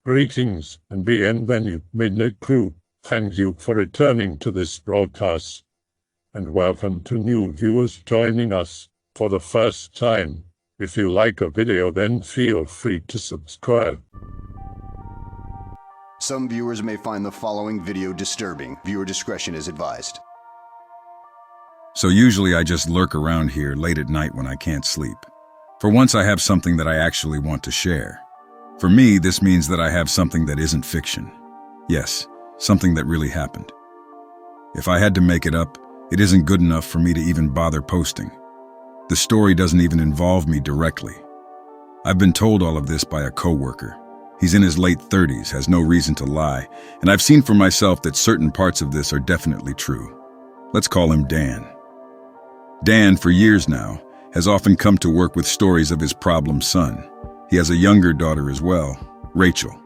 Greetings and bienvenue, Midnight Crew. Thank you for returning to this broadcast, and welcome to new viewers joining us for the first time. If you like a video, then feel free to subscribe. Some viewers may find the following video disturbing. Viewer discretion is advised. So usually I just lurk around here late at night when I can't sleep. For once I have something that I actually want to share. For me, this means that I have something that isn't fiction. Yes, something that really happened. If I had to make it up, it isn't good enough for me to even bother posting. The story doesn't even involve me directly. I've been told all of this by a coworker. He's in his late 30s, has no reason to lie, and I've seen for myself that certain parts of this are definitely true. Let's call him Dan. Dan, for years now, has often come to work with stories of his problem son. He has a younger daughter as well, Rachel.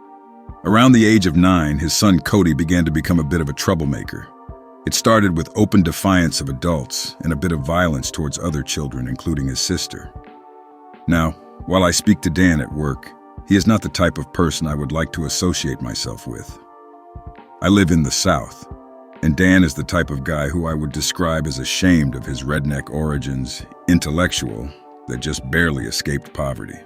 Around the age of 9, his son Cody began to become a bit of a troublemaker. It started with open defiance of adults and a bit of violence towards other children, including his sister. Now, while I speak to Dan at work, he is not the type of person I would like to associate myself with. I live in the South, and Dan is the type of guy who I would describe as ashamed of his redneck origins, intellectual, that just barely escaped poverty.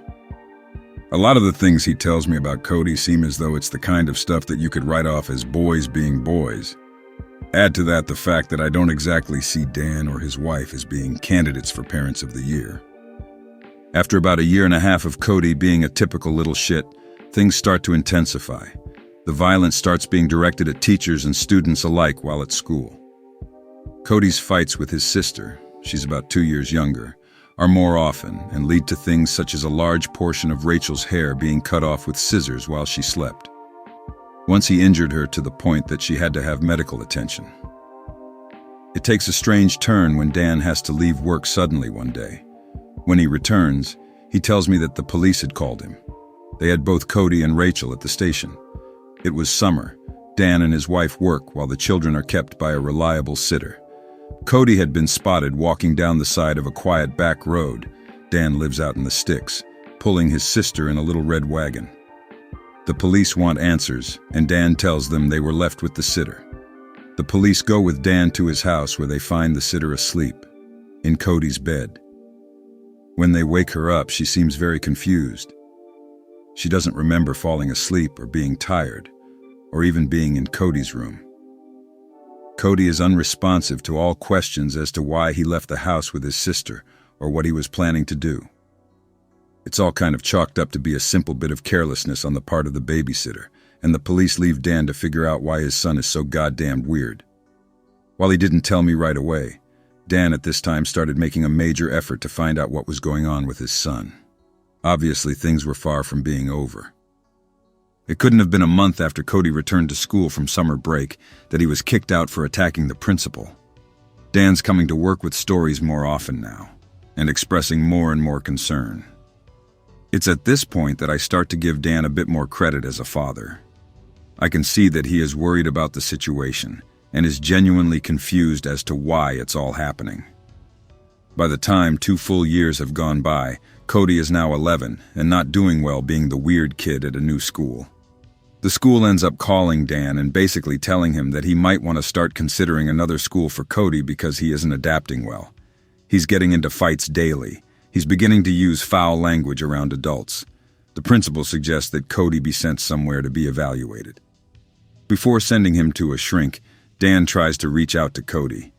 A lot of the things he tells me about Cody seem as though it's the kind of stuff that you could write off as boys being boys. Add to that the fact that I don't exactly see Dan or his wife as being candidates for Parents of the Year. After about a year and a half of Cody being a typical little shit, things start to intensify. The violence starts being directed at teachers and students alike while at school. Cody's fights with his sister, she's about 2 years younger, are more often and lead to things such as a large portion of Rachel's hair being cut off with scissors while she slept. Once he injured her to the point that she had to have medical attention. It takes a strange turn when Dan has to leave work suddenly one day. When he returns, he tells me that the police had called him. They had both Cody and Rachel at the station. It was summer. Dan and his wife work while the children are kept by a reliable sitter. Cody had been spotted walking down the side of a quiet back road. Dan lives out in the sticks, pulling his sister in a little red wagon. The police want answers, and Dan tells them they were left with the sitter. The police go with Dan to his house where they find the sitter asleep, in Cody's bed. When they wake her up, she seems very confused. She doesn't remember falling asleep or being tired, or even being in Cody's room. Cody is unresponsive to all questions as to why he left the house with his sister or what he was planning to do. It's all kind of chalked up to be a simple bit of carelessness on the part of the babysitter, and the police leave Dan to figure out why his son is so goddamn weird. While he didn't tell me right away, Dan at this time started making a major effort to find out what was going on with his son. Obviously, things were far from being over. It couldn't have been a month after Cody returned to school from summer break that he was kicked out for attacking the principal. Dan's coming to work with stories more often now, and expressing more and more concern. It's at this point that I start to give Dan a bit more credit as a father. I can see that he is worried about the situation, and is genuinely confused as to why it's all happening. By the time 2 full years have gone by, Cody is now 11 and not doing well being the weird kid at a new school. The school ends up calling Dan and basically telling him that he might want to start considering another school for Cody because he isn't adapting well. He's getting into fights daily. He's beginning to use foul language around adults. The principal suggests that Cody be sent somewhere to be evaluated. Before sending him to a shrink, Dan tries to reach out to Cody.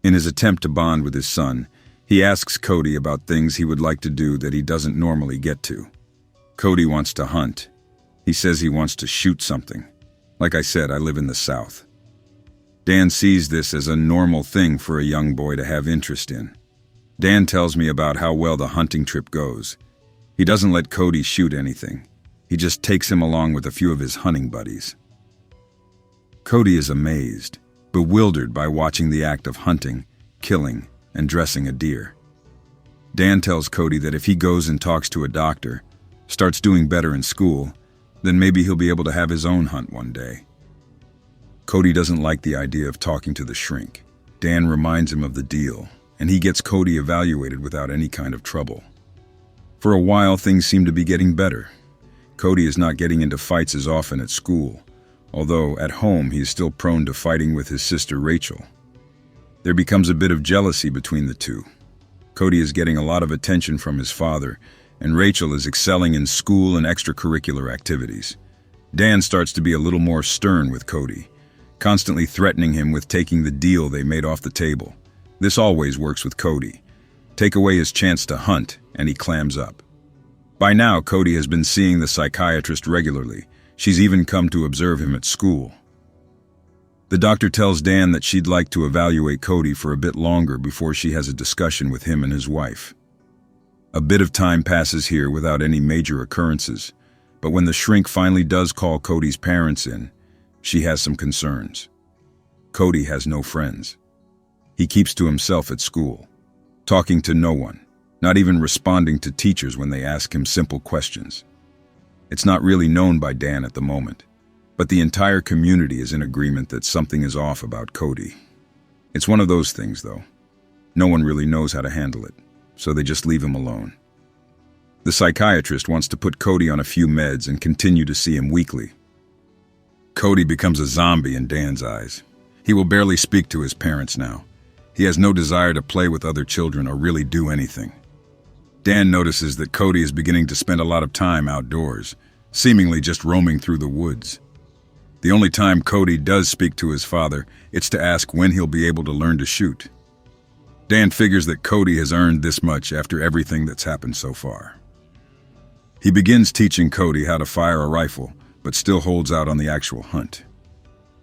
In his attempt to bond with his son, he asks Cody about things he would like to do that he doesn't normally get to. Cody wants to hunt. He says he wants to shoot something. Like I said, I live in the South. Dan sees this as a normal thing for a young boy to have interest in. Dan tells me about how well the hunting trip goes. He doesn't let Cody shoot anything. He just takes him along with a few of his hunting buddies. Cody is amazed, bewildered by watching the act of hunting, killing, and dressing a deer. Dan tells Cody that if he goes and talks to a doctor, starts doing better in school, then maybe he'll be able to have his own hunt one day. Cody doesn't like the idea of talking to the shrink. Dan reminds him of the deal, and he gets Cody evaluated without any kind of trouble. For a while, things seem to be getting better. Cody is not getting into fights as often at school, although at home he is still prone to fighting with his sister Rachel. There becomes a bit of jealousy between the two. Cody is getting a lot of attention from his father, and Rachel is excelling in school and extracurricular activities. Dan starts to be a little more stern with Cody, constantly threatening him with taking the deal they made off the table. This always works with Cody. Take away his chance to hunt, and he clams up. By now, Cody has been seeing the psychiatrist regularly. She's even come to observe him at school. The doctor tells Dan that she'd like to evaluate Cody for a bit longer before she has a discussion with him and his wife. A bit of time passes here without any major occurrences, but when the shrink finally does call Cody's parents in, she has some concerns. Cody has no friends. He keeps to himself at school, talking to no one, not even responding to teachers when they ask him simple questions. It's not really known by Dan at the moment, but the entire community is in agreement that something is off about Cody. It's one of those things, though. No one really knows how to handle it, so they just leave him alone. The psychiatrist wants to put Cody on a few meds and continue to see him weekly. Cody becomes a zombie in Dan's eyes. He will barely speak to his parents now. He has no desire to play with other children or really do anything. Dan notices that Cody is beginning to spend a lot of time outdoors, seemingly just roaming through the woods. The only time Cody does speak to his father, it's to ask when he'll be able to learn to shoot. Dan figures that Cody has earned this much after everything that's happened so far. He begins teaching Cody how to fire a rifle, but still holds out on the actual hunt.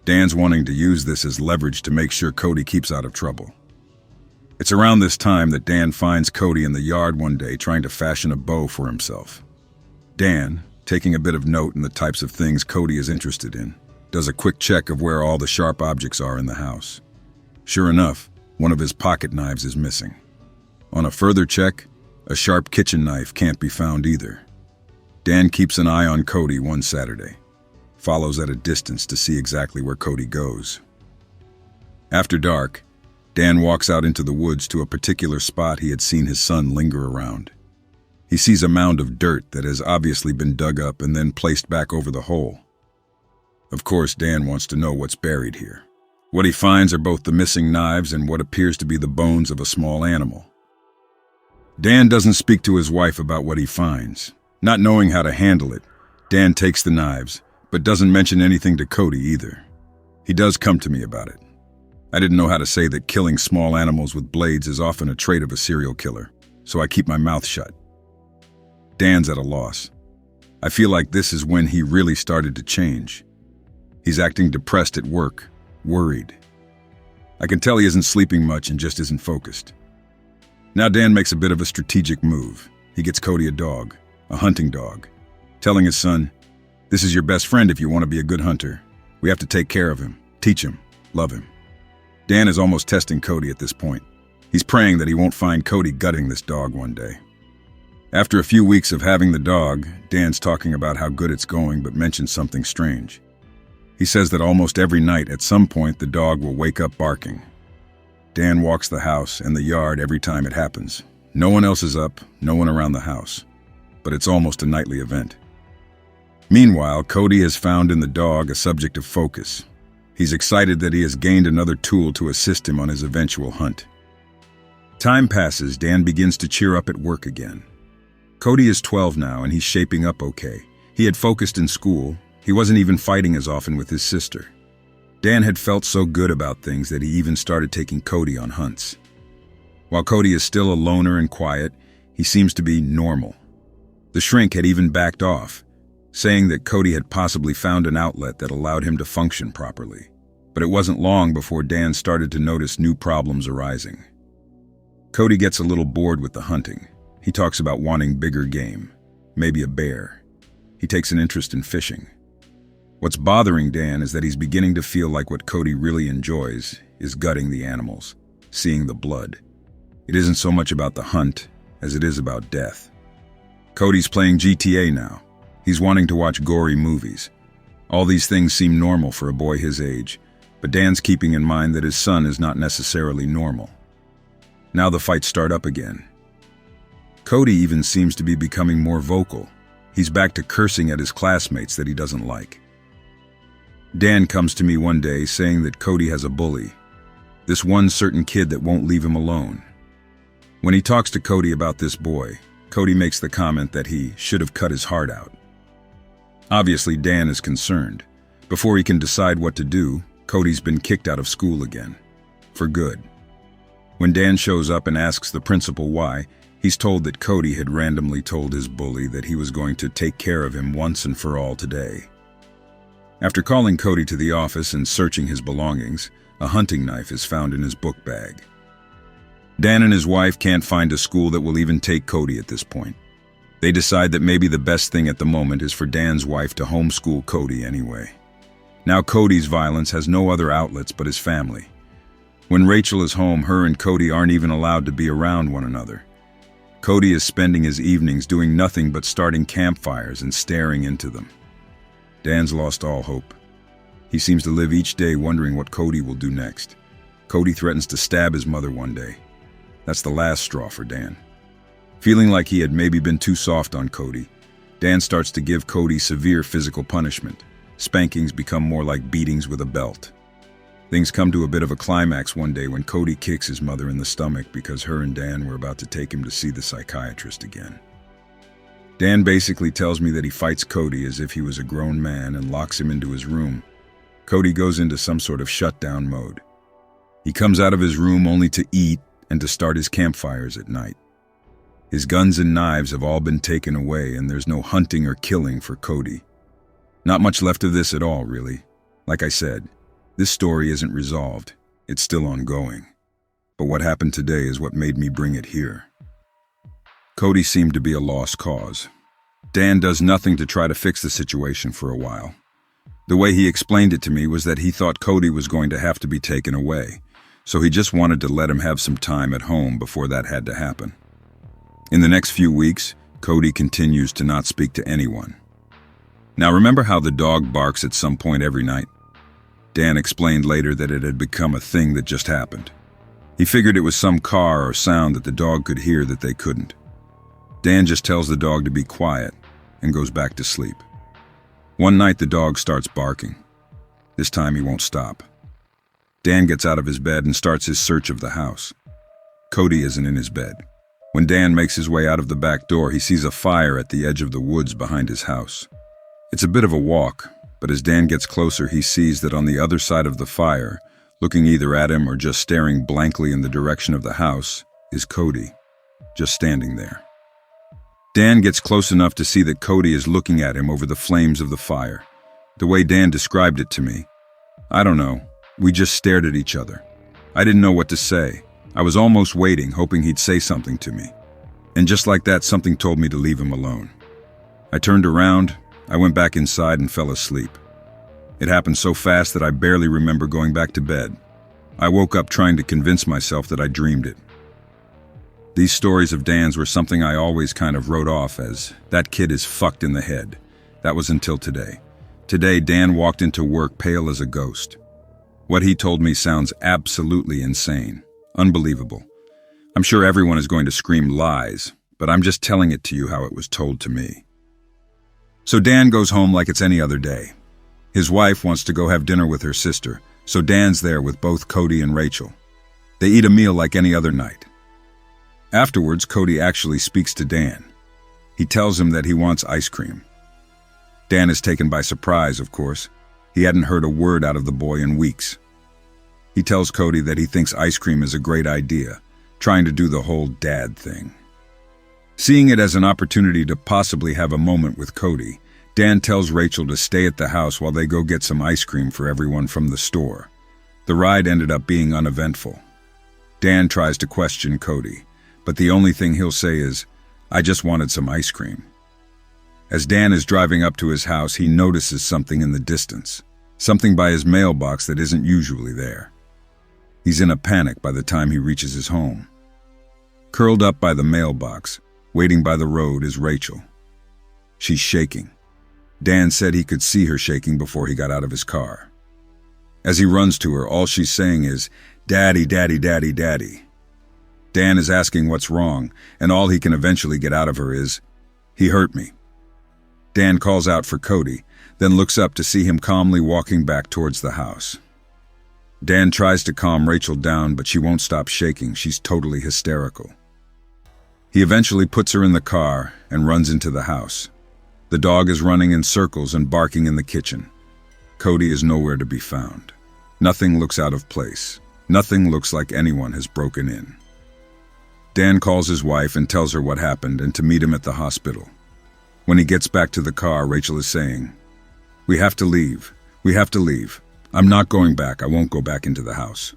Dan's wanting to use this as leverage to make sure Cody keeps out of trouble. It's around this time that Dan finds Cody in the yard one day trying to fashion a bow for himself. Dan, taking a bit of note in the types of things Cody is interested in, does a quick check of where all the sharp objects are in the house. Sure enough, one of his pocket knives is missing. On a further check, a sharp kitchen knife can't be found either. Dan keeps an eye on Cody one Saturday, follows at a distance to see exactly where Cody goes. After dark, Dan walks out into the woods to a particular spot he had seen his son linger around. He sees a mound of dirt that has obviously been dug up and then placed back over the hole. Of course, Dan wants to know what's buried here. What he finds are both the missing knives and what appears to be the bones of a small animal. Dan doesn't speak to his wife about what he finds. Not knowing how to handle it, Dan takes the knives, but doesn't mention anything to Cody either. He does come to me about it. I didn't know how to say that killing small animals with blades is often a trait of a serial killer, so I keep my mouth shut. Dan's at a loss. I feel like this is when he really started to change. He's acting depressed at work, worried. I can tell he isn't sleeping much and just isn't focused. Now Dan makes a bit of a strategic move. He gets Cody a dog, a hunting dog, telling his son, "This is your best friend if you want to be a good hunter. We have to take care of him, teach him, love him." Dan is almost testing Cody at this point. He's praying that he won't find Cody gutting this dog one day. After a few weeks of having the dog, Dan's talking about how good it's going but mentions something strange. He says that almost every night at some point the dog will wake up barking. Dan walks the house and the yard every time it happens. No one else is up, no one around the house, but it's almost a nightly event. Meanwhile, Cody has found in the dog a subject of focus. He's excited that he has gained another tool to assist him on his eventual hunt. Time passes, Dan begins to cheer up at work again. Cody is 12 now and he's shaping up okay. He had focused in school. He wasn't even fighting as often with his sister. Dan had felt so good about things that he even started taking Cody on hunts. While Cody is still a loner and quiet, he seems to be normal. The shrink had even backed off, saying that Cody had possibly found an outlet that allowed him to function properly. But it wasn't long before Dan started to notice new problems arising. Cody gets a little bored with the hunting. He talks about wanting bigger game, maybe a bear. He takes an interest in fishing. What's bothering Dan is that he's beginning to feel like what Cody really enjoys is gutting the animals, seeing the blood. It isn't so much about the hunt as it is about death. Cody's playing GTA now. He's wanting to watch gory movies. All these things seem normal for a boy his age, but Dan's keeping in mind that his son is not necessarily normal. Now the fights start up again. Cody even seems to be becoming more vocal. he's back to cursing at his classmates that he doesn't like. Dan comes to me one day saying that Cody has a bully, this one certain kid that won't leave him alone. When he talks to Cody about this boy, Cody makes the comment that he should have cut his heart out. Obviously, Dan is concerned. Before he can decide what to do, Cody's been kicked out of school again. For good. When Dan shows up and asks the principal why, he's told that Cody had randomly told his bully that he was going to take care of him once and for all today. After calling Cody to the office and searching his belongings, a hunting knife is found in his book bag. Dan and his wife can't find a school that will even take Cody at this point. They decide that maybe the best thing at the moment is for Dan's wife to homeschool Cody anyway. Now Cody's violence has no other outlets but his family. When Rachel is home, her and Cody aren't even allowed to be around one another. Cody is spending his evenings doing nothing but starting campfires and staring into them. Dan's lost all hope. He seems to live each day wondering what Cody will do next. Cody threatens to stab his mother one day. That's the last straw for Dan. Feeling like he had maybe been too soft on Cody, Dan starts to give Cody severe physical punishment. Spankings become more like beatings with a belt. Things come to a bit of a climax one day when Cody kicks his mother in the stomach because her and Dan were about to take him to see the psychiatrist again. Dan basically tells me that he fights Cody as if he was a grown man and locks him into his room. Cody goes into some sort of shutdown mode. He comes out of his room only to eat and to start his campfires at night. His guns and knives have all been taken away and there's no hunting or killing for Cody. Not much left of this at all, really. Like I said, this story isn't resolved. It's still ongoing. But what happened today is what made me bring it here. Cody seemed to be a lost cause. Dan does nothing to try to fix the situation for a while. The way he explained it to me was that he thought Cody was going to have to be taken away, so he just wanted to let him have some time at home before that had to happen. In the next few weeks, Cody continues to not speak to anyone. Now remember how the dog barks at some point every night? Dan explained later that it had become a thing that just happened. He figured it was some car or sound that the dog could hear that they couldn't. Dan just tells the dog to be quiet and goes back to sleep. One night the dog starts barking. This time he won't stop. Dan gets out of his bed and starts his search of the house. Cody isn't in his bed. When Dan makes his way out of the back door, he sees a fire at the edge of the woods behind his house. It's a bit of a walk, but as Dan gets closer, he sees that on the other side of the fire, looking either at him or just staring blankly in the direction of the house, is Cody, just standing there. Dan gets close enough to see that Cody is looking at him over the flames of the fire. The way Dan described it to me, I don't know, we just stared at each other. I didn't know what to say. I was almost waiting, hoping he'd say something to me. And just like that, something told me to leave him alone. I turned around, I went back inside and fell asleep. It happened so fast that I barely remember going back to bed. I woke up trying to convince myself that I dreamed it. These stories of Dan's were something I always kind of wrote off as, that kid is fucked in the head. That was until today. Today, Dan walked into work pale as a ghost. What he told me sounds absolutely insane. Unbelievable. I'm sure everyone is going to scream lies, but I'm just telling it to you how it was told to me. So Dan goes home like it's any other day. His wife wants to go have dinner with her sister, so Dan's there with both Cody and Rachel. They eat a meal like any other night. Afterwards, Cody actually speaks to Dan. He tells him that he wants ice cream. Dan is taken by surprise, of course. He hadn't heard a word out of the boy in weeks. He tells Cody that he thinks ice cream is a great idea, trying to do the whole dad thing. Seeing it as an opportunity to possibly have a moment with Cody, Dan tells Rachel to stay at the house while they go get some ice cream for everyone from the store. The ride ended up being uneventful. Dan tries to question Cody, but the only thing he'll say is, "I just wanted some ice cream." As Dan is driving up to his house, he notices something in the distance, something by his mailbox that isn't usually there. He's in a panic by the time he reaches his home. Curled up by the mailbox, waiting by the road, is Rachel. She's shaking. Dan said he could see her shaking before he got out of his car. As he runs to her, all she's saying is, "Daddy, daddy, daddy, daddy." Dan is asking what's wrong, and all he can eventually get out of her is, "He hurt me." Dan calls out for Cody, then looks up to see him calmly walking back towards the house. Dan tries to calm Rachel down, but she won't stop shaking. She's totally hysterical. He eventually puts her in the car and runs into the house. The dog is running in circles and barking in the kitchen. Cody is nowhere to be found. Nothing looks out of place. Nothing looks like anyone has broken in. Dan calls his wife and tells her what happened and to meet him at the hospital. When he gets back to the car, Rachel is saying, "We have to leave. We have to leave. I'm not going back. I won't go back into the house."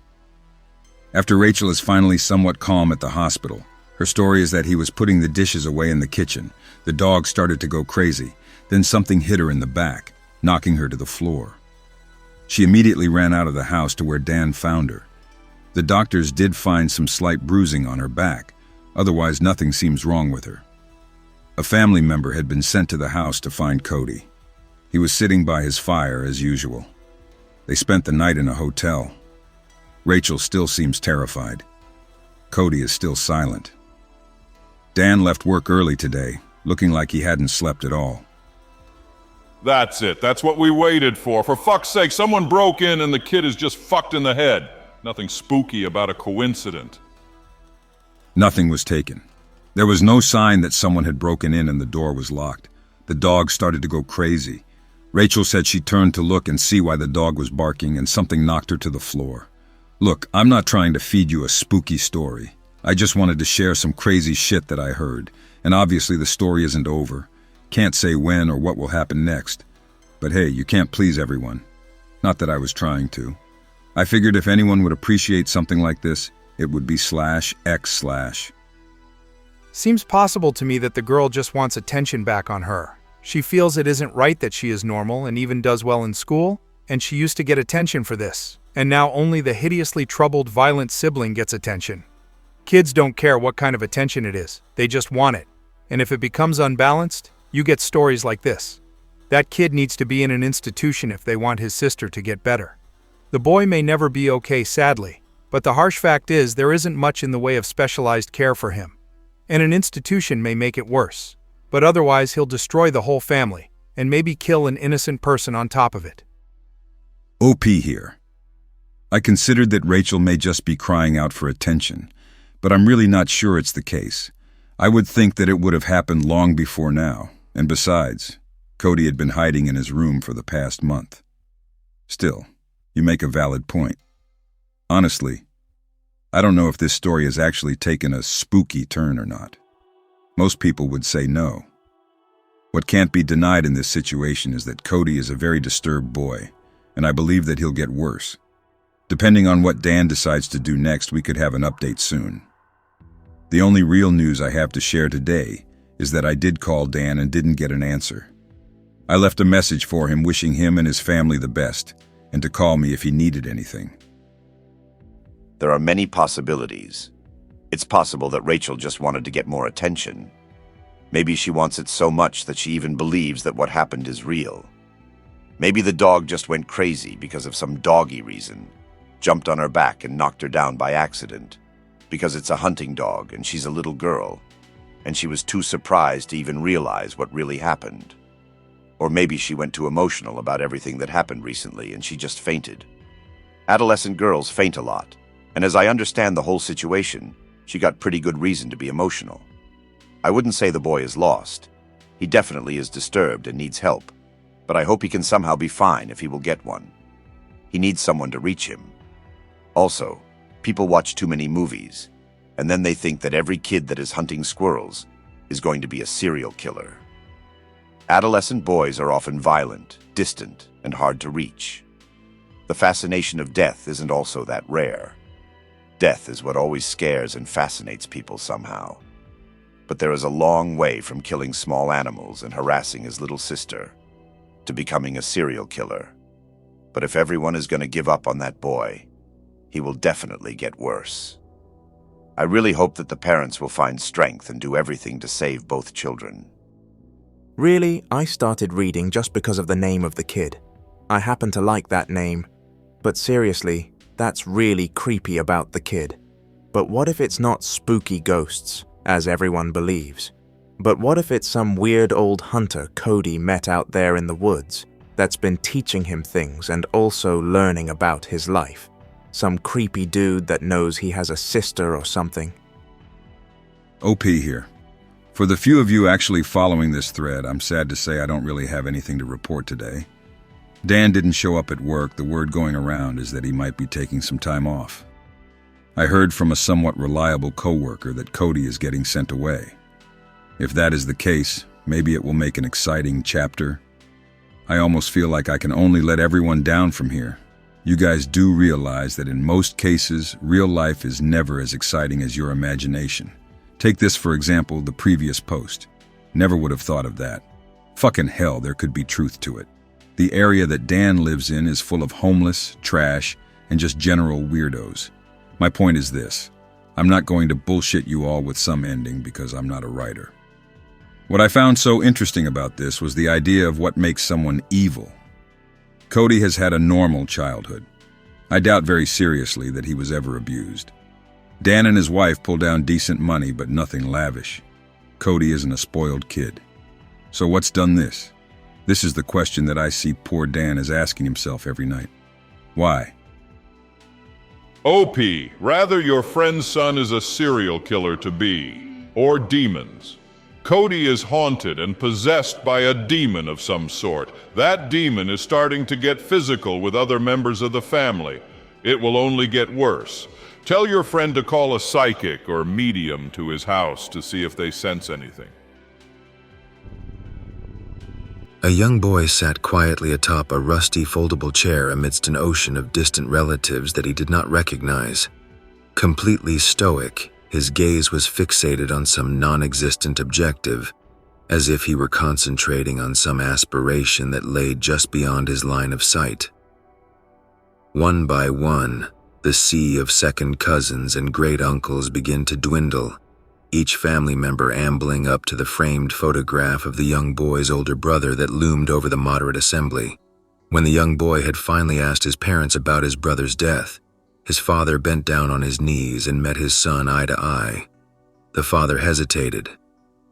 After Rachel is finally somewhat calm at the hospital, her story is that he was putting the dishes away in the kitchen. The dog started to go crazy. Then something hit her in the back, knocking her to the floor. She immediately ran out of the house to where Dan found her. The doctors did find some slight bruising on her back. Otherwise, nothing seems wrong with her. A family member had been sent to the house to find Cody. He was sitting by his fire as usual. They spent the night in a hotel. Rachel still seems terrified. Cody is still silent. Dan left work early today, looking like he hadn't slept at all. That's it. That's what we waited for. For fuck's sake, someone broke in and the kid is just fucked in the head. Nothing spooky about a coincidence. Nothing was taken. There was no sign that someone had broken in and the door was locked. The dog started to go crazy. Rachel said she turned to look and see why the dog was barking and something knocked her to the floor. Look, I'm not trying to feed you a spooky story. I just wanted to share some crazy shit that I heard. And obviously the story isn't over. Can't say when or what will happen next. But hey, you can't please everyone. Not that I was trying to. I figured if anyone would appreciate something like this, it would be /X/. Seems possible to me that the girl just wants attention back on her. She feels it isn't right that she is normal and even does well in school, and she used to get attention for this. And now only the hideously troubled, violent sibling gets attention. Kids don't care what kind of attention it is, they just want it. And if it becomes unbalanced, you get stories like this. That kid needs to be in an institution if they want his sister to get better. The boy may never be okay, sadly, but the harsh fact is there isn't much in the way of specialized care for him. And an institution may make it worse, but otherwise he'll destroy the whole family, and maybe kill an innocent person on top of it. OP here. I considered that Rachel may just be crying out for attention, but I'm really not sure it's the case. I would think that it would have happened long before now, and besides, Cody had been hiding in his room for the past month. Still, you make a valid point. Honestly, I don't know if this story has actually taken a spooky turn or not. Most people would say no. What can't be denied in this situation is that Cody is a very disturbed boy, and I believe that he'll get worse. Depending on what Dan decides to do next, we could have an update soon. The only real news I have to share today is that I did call Dan and didn't get an answer. I left a message for him wishing him and his family the best, and to call me if he needed anything. There are many possibilities. It's possible that Rachel just wanted to get more attention. Maybe she wants it so much that she even believes that what happened is real. Maybe the dog just went crazy because of some doggy reason, jumped on her back and knocked her down by accident, because it's a hunting dog and she's a little girl, and she was too surprised to even realize what really happened. Or maybe she went too emotional about everything that happened recently and she just fainted. Adolescent girls faint a lot, and as I understand the whole situation, she got pretty good reason to be emotional. I wouldn't say the boy is lost. He definitely is disturbed and needs help, but I hope he can somehow be fine if he will get one. He needs someone to reach him. Also, people watch too many movies, and then they think that every kid that is hunting squirrels is going to be a serial killer. Adolescent boys are often violent, distant, and hard to reach. The fascination of death isn't also that rare. Death is what always scares and fascinates people somehow. But there is a long way from killing small animals and harassing his little sister to becoming a serial killer. But if everyone is going to give up on that boy, he will definitely get worse. I really hope that the parents will find strength and do everything to save both children. Really, I started reading just because of the name of the kid. I happen to like that name. But seriously, that's really creepy about the kid. But what if it's not spooky ghosts, as everyone believes? But what if it's some weird old hunter Cody met out there in the woods that's been teaching him things and also learning about his life? Some creepy dude that knows he has a sister or something. OP here. For the few of you actually following this thread, I'm sad to say I don't really have anything to report today. Dan didn't show up at work. The word going around is that he might be taking some time off. I heard from a somewhat reliable coworker that Cody is getting sent away. If that is the case, maybe it will make an exciting chapter. I almost feel like I can only let everyone down from here. You guys do realize that in most cases, real life is never as exciting as your imagination. Take this, for example, the previous post. Never would have thought of that. Fucking hell, there could be truth to it. The area that Dan lives in is full of homeless, trash, and just general weirdos. My point is this. I'm not going to bullshit you all with some ending because I'm not a writer. What I found so interesting about this was the idea of what makes someone evil. Cody has had a normal childhood. I doubt very seriously that he was ever abused. Dan and his wife pull down decent money, but nothing lavish. Cody isn't a spoiled kid. So what's done this? This is the question that I see poor Dan is asking himself every night. Why? OP, rather your friend's son is a serial killer to be, or demons. Cody is haunted and possessed by a demon of some sort. That demon is starting to get physical with other members of the family. It will only get worse. Tell your friend to call a psychic or medium to his house to see if they sense anything. A young boy sat quietly atop a rusty foldable chair amidst an ocean of distant relatives that he did not recognize. Completely stoic, his gaze was fixated on some non-existent objective, as if he were concentrating on some aspiration that lay just beyond his line of sight. One by one, the sea of second cousins and great uncles began to dwindle, each family member ambling up to the framed photograph of the young boy's older brother that loomed over the moderate assembly. When the young boy had finally asked his parents about his brother's death, his father bent down on his knees and met his son eye to eye. The father hesitated.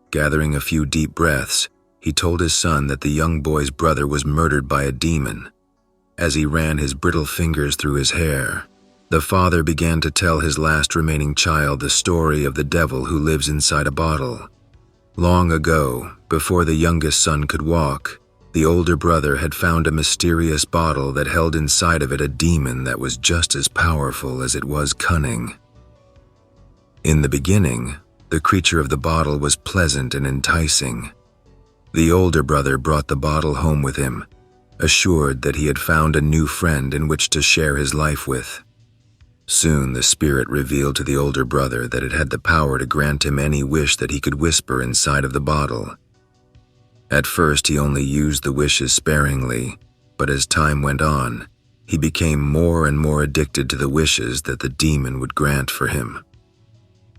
Gathering a few deep breaths, he told his son that the young boy's brother was murdered by a demon. As he ran his brittle fingers through his hair, the father began to tell his last remaining child the story of the devil who lives inside a bottle. Long ago, before the youngest son could walk, the older brother had found a mysterious bottle that held inside of it a demon that was just as powerful as it was cunning. In the beginning, the creature of the bottle was pleasant and enticing. The older brother brought the bottle home with him, assured that he had found a new friend in which to share his life with. Soon the spirit revealed to the older brother that it had the power to grant him any wish that he could whisper inside of the bottle. At first he only used the wishes sparingly, but as time went on, he became more and more addicted to the wishes that the demon would grant for him.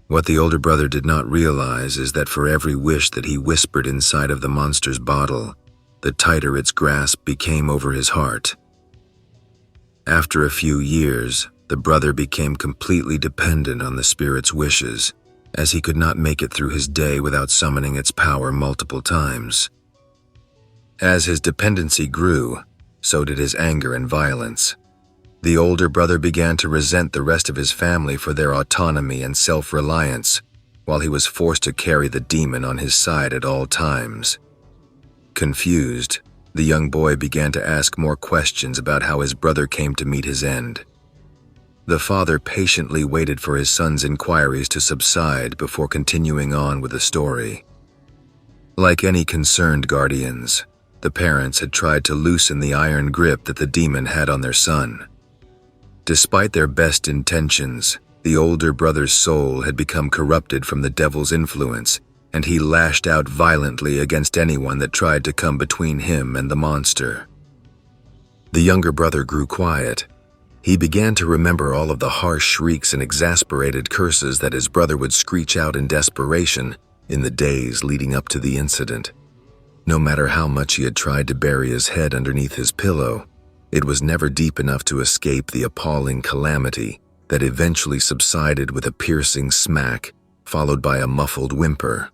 What the older brother did not realize is that for every wish that he whispered inside of the monster's bottle, the tighter its grasp became over his heart. After a few years, the brother became completely dependent on the spirit's wishes, as he could not make it through his day without summoning its power multiple times. As his dependency grew, so did his anger and violence. The older brother began to resent the rest of his family for their autonomy and self-reliance, while he was forced to carry the demon on his side at all times. Confused, the young boy began to ask more questions about how his brother came to meet his end. The father patiently waited for his son's inquiries to subside before continuing on with the story. Like any concerned guardians, the parents had tried to loosen the iron grip that the demon had on their son. Despite their best intentions, the older brother's soul had become corrupted from the devil's influence, and he lashed out violently against anyone that tried to come between him and the monster. The younger brother grew quiet. He began to remember all of the harsh shrieks and exasperated curses that his brother would screech out in desperation in the days leading up to the incident. No matter how much he had tried to bury his head underneath his pillow, it was never deep enough to escape the appalling calamity that eventually subsided with a piercing smack, followed by a muffled whimper.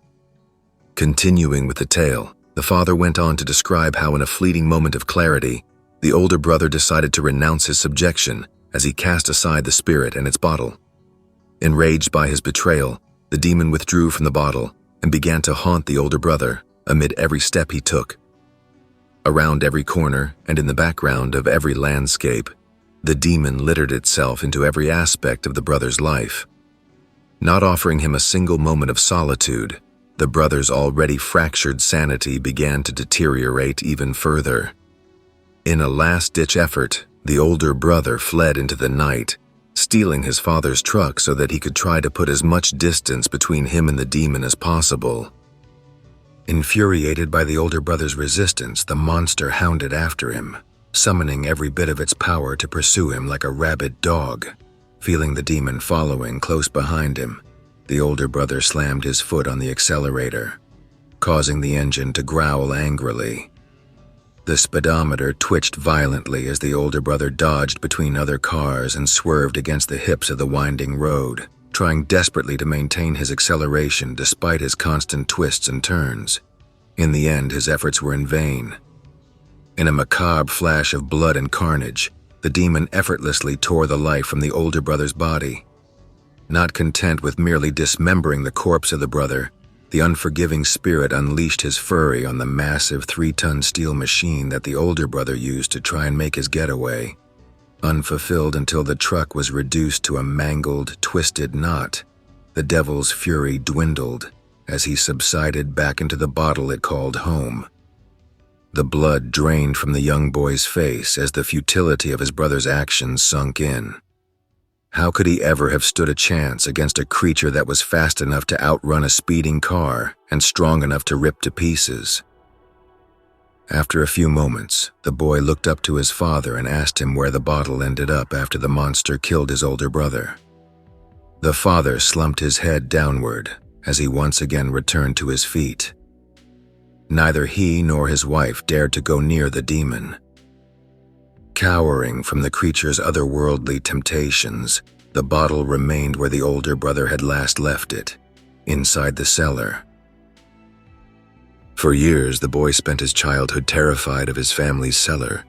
Continuing with the tale, the father went on to describe how in a fleeting moment of clarity, the older brother decided to renounce his subjection as he cast aside the spirit and its bottle. Enraged by his betrayal, the demon withdrew from the bottle and began to haunt the older brother amid every step he took. Around every corner and in the background of every landscape, the demon littered itself into every aspect of the brother's life. Not offering him a single moment of solitude, the brother's already fractured sanity began to deteriorate even further. In a last-ditch effort, the older brother fled into the night, stealing his father's truck so that he could try to put as much distance between him and the demon as possible. Infuriated by the older brother's resistance, the monster hounded after him, summoning every bit of its power to pursue him like a rabid dog. Feeling the demon following close behind him, the older brother slammed his foot on the accelerator, causing the engine to growl angrily. The speedometer twitched violently as the older brother dodged between other cars and swerved against the hips of the winding road, trying desperately to maintain his acceleration despite his constant twists and turns. In the end, his efforts were in vain. In a macabre flash of blood and carnage, the demon effortlessly tore the life from the older brother's body. Not content with merely dismembering the corpse of the brother, the unforgiving spirit unleashed his fury on the massive 3-ton steel machine that the older brother used to try and make his getaway. Unfulfilled until the truck was reduced to a mangled, twisted knot, the devil's fury dwindled as he subsided back into the bottle it called home. The blood drained from the young boy's face as the futility of his brother's actions sunk in. How could he ever have stood a chance against a creature that was fast enough to outrun a speeding car and strong enough to rip to pieces? After a few moments, the boy looked up to his father and asked him where the bottle ended up after the monster killed his older brother. The father slumped his head downward as he once again returned to his feet. Neither he nor his wife dared to go near the demon. Cowering from the creature's otherworldly temptations, the bottle remained where the older brother had last left it, inside the cellar. For years, the boy spent his childhood terrified of his family's cellar.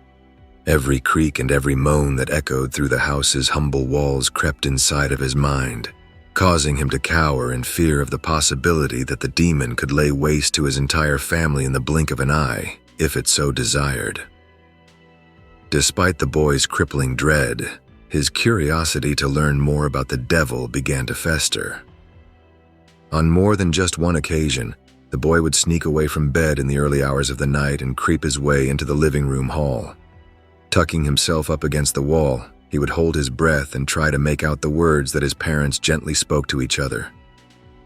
Every creak and every moan that echoed through the house's humble walls crept inside of his mind, causing him to cower in fear of the possibility that the demon could lay waste to his entire family in the blink of an eye, if it so desired. Despite the boy's crippling dread, his curiosity to learn more about the devil began to fester. On more than just one occasion, the boy would sneak away from bed in the early hours of the night and creep his way into the living room hall. Tucking himself up against the wall, he would hold his breath and try to make out the words that his parents gently spoke to each other.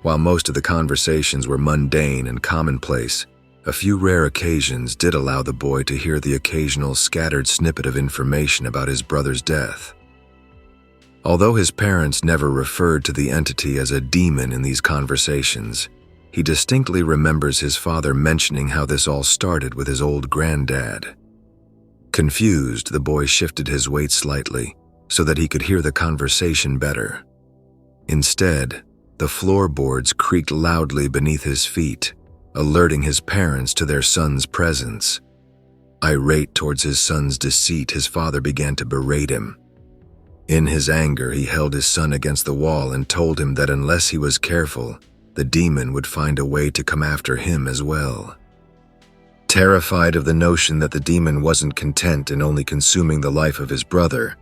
While most of the conversations were mundane and commonplace, a few rare occasions did allow the boy to hear the occasional scattered snippet of information about his brother's death. Although his parents never referred to the entity as a demon in these conversations, he distinctly remembers his father mentioning how this all started with his old granddad. Confused, the boy shifted his weight slightly so that he could hear the conversation better. Instead, the floorboards creaked loudly beneath his feet, alerting his parents to their son's presence. Irate towards his son's deceit, his father began to berate him. In his anger, he held his son against the wall and told him that unless he was careful, the demon would find a way to come after him as well. Terrified of the notion that the demon wasn't content in only consuming the life of his brother,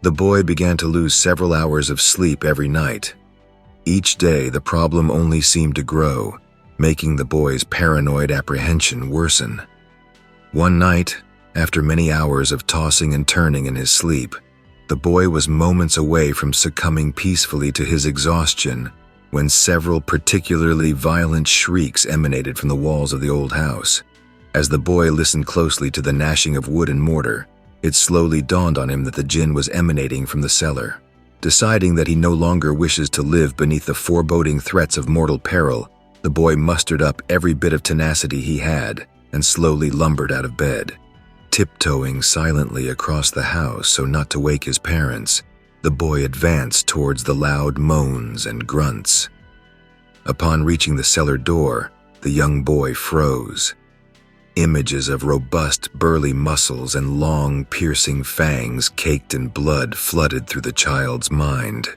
the boy began to lose several hours of sleep every night. Each day, the problem only seemed to grow, making the boy's paranoid apprehension worsen. One night, after many hours of tossing and turning in his sleep, the boy was moments away from succumbing peacefully to his exhaustion when several particularly violent shrieks emanated from the walls of the old house. As the boy listened closely to the gnashing of wood and mortar, it slowly dawned on him that the jinn was emanating from the cellar. Deciding that he no longer wishes to live beneath the foreboding threats of mortal peril, the boy mustered up every bit of tenacity he had and slowly lumbered out of bed. Tiptoeing silently across the house so not to wake his parents, the boy advanced towards the loud moans and grunts. Upon reaching the cellar door, the young boy froze. Images of robust, burly muscles and long, piercing fangs caked in blood flooded through the child's mind.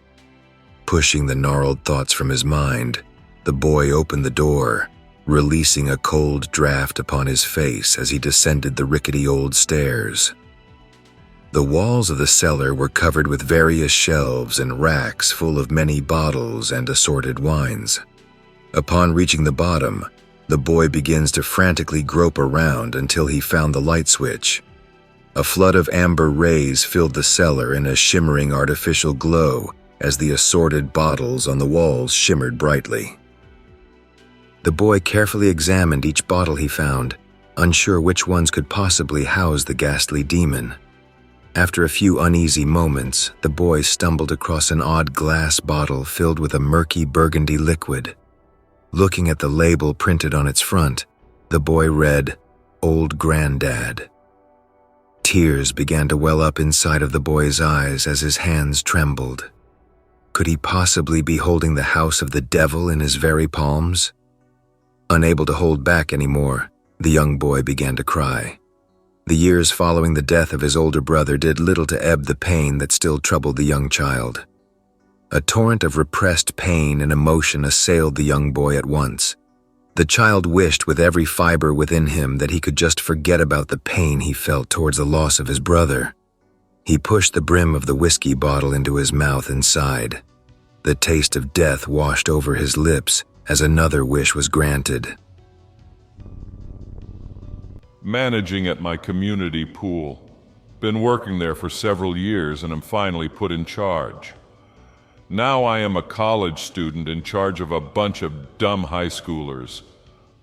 Pushing the gnarled thoughts from his mind, the boy opened the door, releasing a cold draft upon his face as he descended the rickety old stairs. The walls of the cellar were covered with various shelves and racks full of many bottles and assorted wines. Upon reaching the bottom, the boy begins to frantically grope around until he found the light switch. A flood of amber rays filled the cellar in a shimmering artificial glow as the assorted bottles on the walls shimmered brightly. The boy carefully examined each bottle he found, unsure which ones could possibly house the ghastly demon. After a few uneasy moments, the boy stumbled across an odd glass bottle filled with a murky burgundy liquid. Looking at the label printed on its front, the boy read, "Old Granddad." Tears began to well up inside of the boy's eyes as his hands trembled. Could he possibly be holding the house of the devil in his very palms? Unable to hold back anymore, the young boy began to cry. The years following the death of his older brother did little to ebb the pain that still troubled the young child. A torrent of repressed pain and emotion assailed the young boy at once. The child wished with every fiber within him that he could just forget about the pain he felt towards the loss of his brother. He pushed the brim of the whiskey bottle into his mouth and sighed. The taste of death washed over his lips as another wish was granted. Managing at my community pool. Been working there for several years and am finally put in charge. Now I am a college student in charge of a bunch of dumb high schoolers.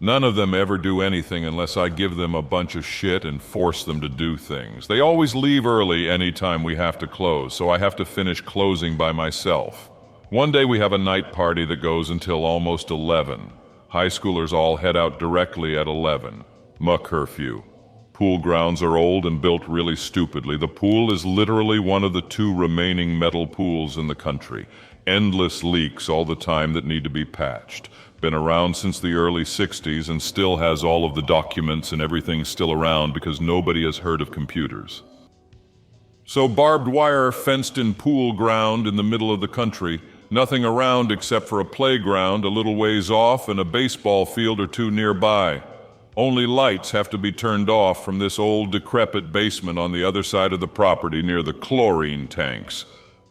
None of them ever do anything unless I give them a bunch of shit and force them to do things. They always leave early anytime we have to close, so I have to finish closing by myself. One day we have a night party that goes until almost 11. High schoolers all head out directly at 11. Curfew. Pool grounds are old and built really stupidly. The pool is literally one of the 2 remaining metal pools in the country. Endless leaks all the time that need to be patched. Been around since the early 60s and still has all of the documents and everything still around because nobody has heard of computers. So barbed wire fenced-in pool ground in the middle of the country. Nothing around except for a playground a little ways off and a baseball field or 2 nearby. Only lights have to be turned off from this old decrepit basement on the other side of the property near the chlorine tanks.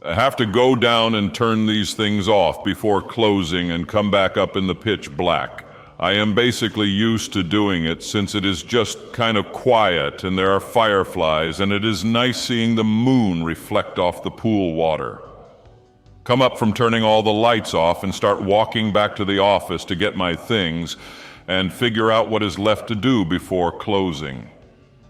I have to go down and turn these things off before closing and come back up in the pitch black. I am basically used to doing it since it is just kind of quiet and there are fireflies and it is nice seeing the moon reflect off the pool water. Come up from turning all the lights off and start walking back to the office to get my things and figure out what is left to do before closing.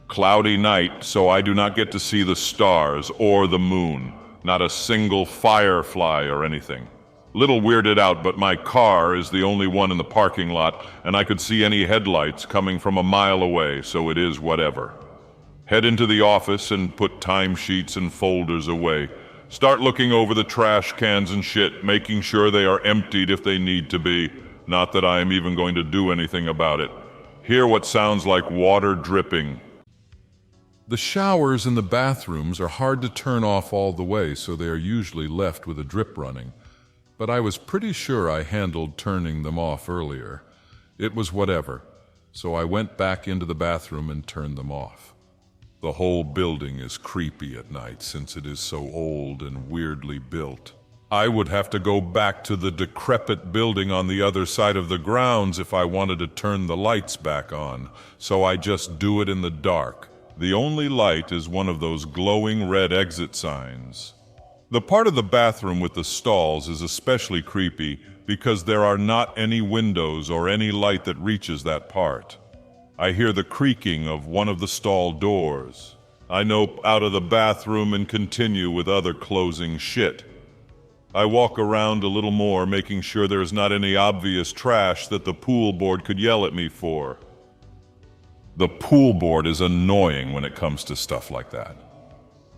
Cloudy night, so I do not get to see the stars or the moon. Not a single firefly or anything. Little weirded out, but my car is the only one in the parking lot, and I could see any headlights coming from a mile away, so it is whatever. Head into the office and put timesheets and folders away. Start looking over the trash cans and shit, making sure they are emptied if they need to be. Not that I am even going to do anything about it. Hear what sounds like water dripping. The showers in the bathrooms are hard to turn off all the way, so they are usually left with a drip running. But I was pretty sure I handled turning them off earlier. It was whatever, so I went back into the bathroom and turned them off. The whole building is creepy at night since it is so old and weirdly built. I would have to go back to the decrepit building on the other side of the grounds if I wanted to turn the lights back on, so I just do it in the dark. The only light is one of those glowing red exit signs. The part of the bathroom with the stalls is especially creepy because there are not any windows or any light that reaches that part. I hear the creaking of one of the stall doors. I nope out of the bathroom and continue with other closing shit. I walk around a little more, making sure there is not any obvious trash that the pool board could yell at me for. The pool board is annoying when it comes to stuff like that.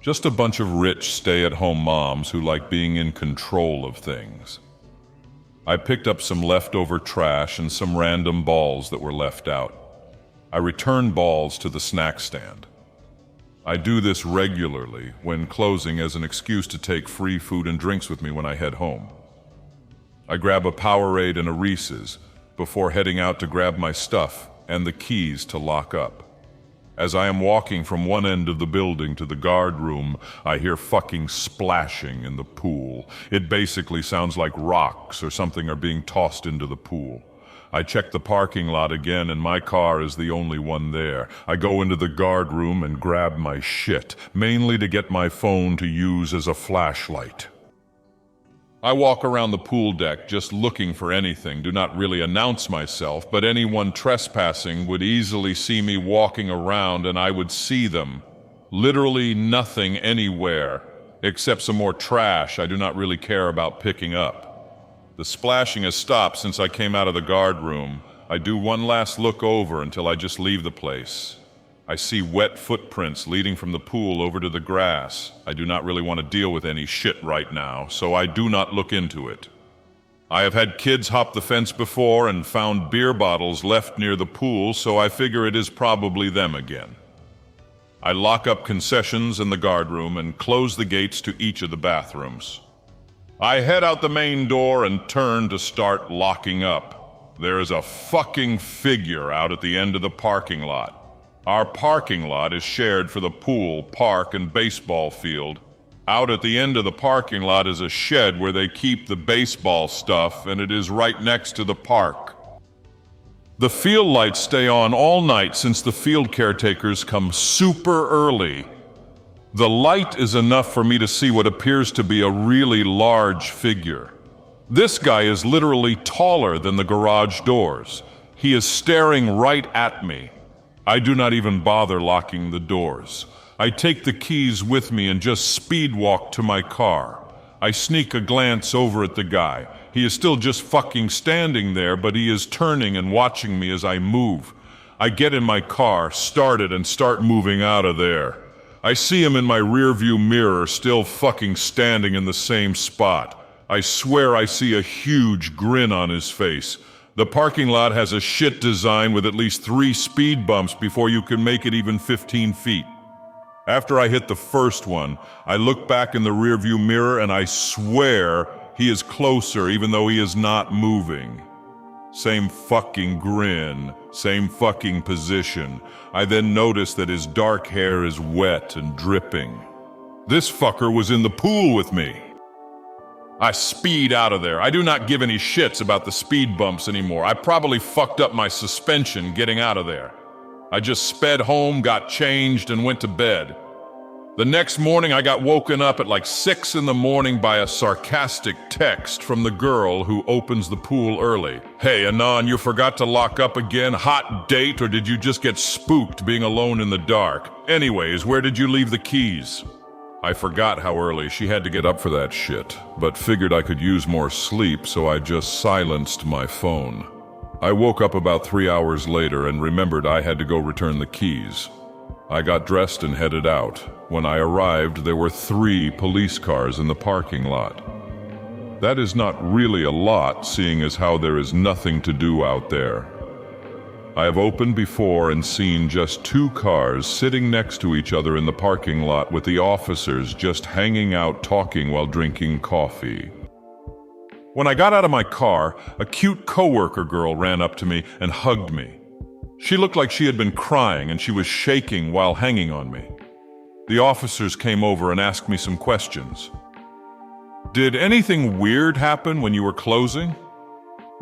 Just a bunch of rich stay-at-home moms who like being in control of things. I picked up some leftover trash and some random balls that were left out. I returned balls to the snack stand. I do this regularly when closing as an excuse to take free food and drinks with me when I head home. I grab a Powerade and a Reese's before heading out to grab my stuff and the keys to lock up. As I am walking from one end of the building to the guard room, I hear fucking splashing in the pool. It basically sounds like rocks or something are being tossed into the pool. I check the parking lot again and my car is the only one there. I go into the guard room and grab my shit, mainly to get my phone to use as a flashlight. I walk around the pool deck just looking for anything, do not really announce myself, but anyone trespassing would easily see me walking around and I would see them. Literally nothing anywhere, except some more trash I do not really care about picking up. The splashing has stopped since I came out of the guard room. I do one last look over until I just leave the place. I see wet footprints leading from the pool over to the grass. I do not really want to deal with any shit right now, so I do not look into it. I have had kids hop the fence before and found beer bottles left near the pool, so I figure it is probably them again. I lock up concessions in the guard room and close the gates to each of the bathrooms. I head out the main door and turn to start locking up. There is a fucking figure out at the end of the parking lot. Our parking lot is shared for the pool, park, and baseball field. Out at the end of the parking lot is a shed where they keep the baseball stuff, and it is right next to the park. The field lights stay on all night since the field caretakers come super early. The light is enough for me to see what appears to be a really large figure. This guy is literally taller than the garage doors. He is staring right at me. I do not even bother locking the doors. I take the keys with me and just speed walk to my car. I sneak a glance over at the guy. He is still just fucking standing there, but he is turning and watching me as I move. I get in my car, start it, and start moving out of there. I see him in my rearview mirror, still fucking standing in the same spot. I swear I see a huge grin on his face. The parking lot has a shit design with at least 3 speed bumps before you can make it even 15 feet. After I hit the first one, I look back in the rearview mirror and I swear he is closer even though he is not moving. Same fucking grin, same fucking position. I then notice that his dark hair is wet and dripping. This fucker was in the pool with me. I speed out of there. I do not give any shits about the speed bumps anymore. I probably fucked up my suspension getting out of there. I just sped home, got changed, and went to bed. The next morning I got woken up at like 6 in the morning by a sarcastic text from the girl who opens the pool early. Hey, Anon, you forgot to lock up again? Hot date, or did you just get spooked being alone in the dark? Anyways, where did you leave the keys? I forgot how early she had to get up for that shit, but figured I could use more sleep, so I just silenced my phone. I woke up about 3 hours later and remembered I had to go return the keys. I got dressed and headed out. When I arrived, there were 3 police cars in the parking lot. That is not really a lot, seeing as how there is nothing to do out there. I have opened before and seen just 2 cars sitting next to each other in the parking lot with the officers just hanging out talking while drinking coffee. When I got out of my car, a cute coworker girl ran up to me and hugged me. She looked like she had been crying and she was shaking while hanging on me. The officers came over and asked me some questions. Did anything weird happen when you were closing?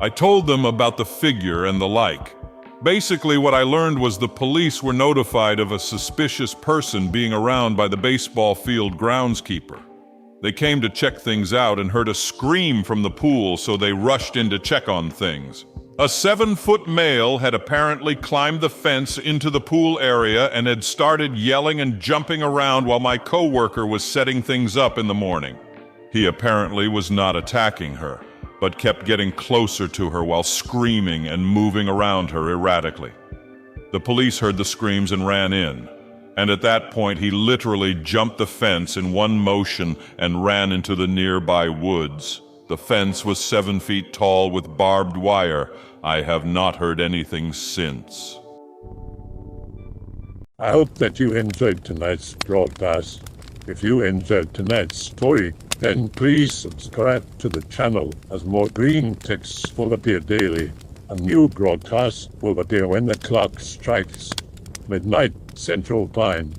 I told them about the figure and the like. Basically, what I learned was the police were notified of a suspicious person being around by the baseball field groundskeeper. They came to check things out and heard a scream from the pool, so they rushed in to check on things. A 7-foot male had apparently climbed the fence into the pool area and had started yelling and jumping around while my coworker was setting things up in the morning. He apparently was not attacking her, but kept getting closer to her while screaming and moving around her erratically. The police heard the screams and ran in, and at that point he literally jumped the fence in one motion and ran into the nearby woods. The fence was 7 feet tall with barbed wire. I have not heard anything since. I hope that you enjoyed tonight's broadcast. If you enjoyed tonight's story, then please subscribe to the channel as more green texts will appear daily. A new broadcast will appear when the clock strikes midnight Central Time.